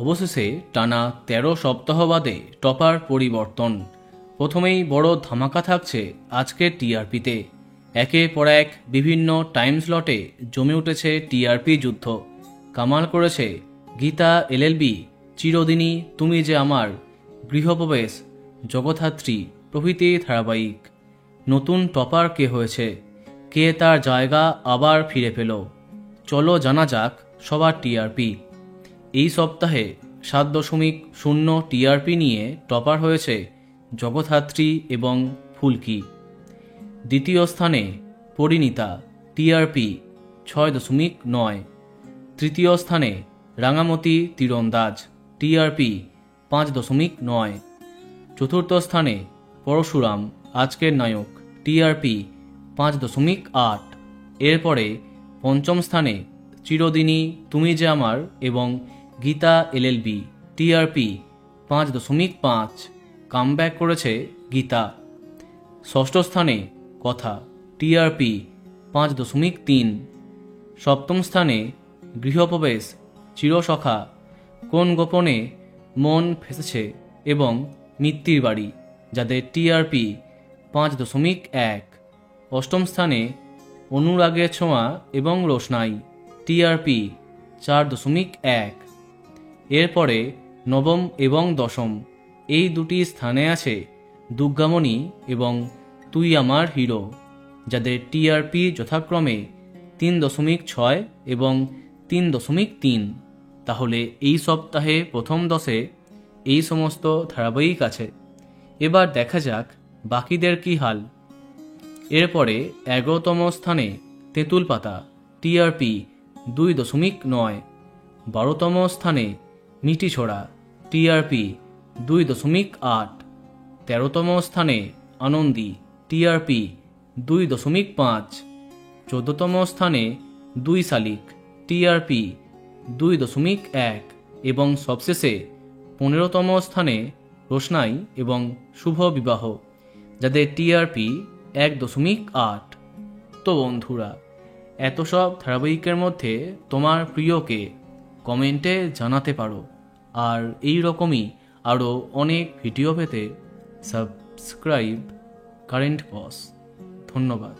অবশেষে টানা ১৩ সপ্তাহ বাদে টপার পরিবর্তন। প্রথমেই বড় ধামাকা থাকছে আজকের টিআরপিতে। একের পর এক বিভিন্ন টাইম স্লটে জমে উঠেছে টিআরপি যুদ্ধ। কামাল করেছে গীতা এলএলবি, চিরদিনই তুমি যে আমার, গৃহপ্রবেশ, জগদ্ধাত্রী প্রভৃতি ধারাবাহিক। নতুন টপার কে হয়েছে, কে তার জায়গা আবার ফিরে পেল, চলো জানা যাক সবার টিআরপি। এই সপ্তাহে ৭.০ টিআরপি নিয়ে টপার হয়েছে জগদ্ধাত্রী এবং ফুলকি। দ্বিতীয় স্থানে পরিণীতা, টিআরপি ৬.৯। তৃতীয় স্থানে রাঙামতি তীরন্দাজ, টিআরপি ৫.৯। চতুর্থ স্থানে পরশুরাম, আজকের নায়ক, টিআরপি ৫.৮। এরপরে পঞ্চম স্থানে চিরদিনই তুমি যে আমার এবং গীতা এলএলবি, টিআরপি ৫.৫। কামব্যাক করেছে গীতা। ষষ্ঠ স্থানে কথা, টিআরপি ৫.৩। সপ্তম স্থানে গৃহপ্রবেশ, চিরসখা, কোন গোপনে মন ফেসেছে এবং মিত্তির বাড়ি, যাদের টিআরপি ৫.১। অষ্টম স্থানে অনুরাগের ছোঁয়া এবং রোশনাই, টিআরপি ৪.১। এরপরে নবম এবং দশম এই দুটি স্থানে আছে দুর্গামণি এবং তুই আমার হিরো, যাদের টিআরপি যথাক্রমে ৩.৬ এবং ৩.৩। তাহলে এই সপ্তাহে প্রথম ১০-এ এই সমস্ত ধারাবাহিক আছে। এবার দেখা যাক বাকিদের কি হাল। এরপরে ১১তম স্থানে তেঁতুল পাতা, টিআরপি ২.৯। ১২তম স্থানে মিটি ছোড়া, টিআরপি ২.৮। ১৩তম স্থানে আনন্দী, টিআরপি ২.৫। ১৪তম স্থানে দুই শালিক, টিআরপি ২.১। এবং সবশেষে ১৫তম স্থানে রোশনাই এবং শুভ বিবাহ, যাদের টিআরপি ১.৮। তো বন্ধুরা, এত সব ধারাবাহিকের মধ্যে তোমার প্রিয়কে কমেন্টে জানাতে পারো। আর এই রকমই আরও অনেক ভিডিও পেতে সাবস্ক্রাইব কারেন্ট বস। ধন্যবাদ।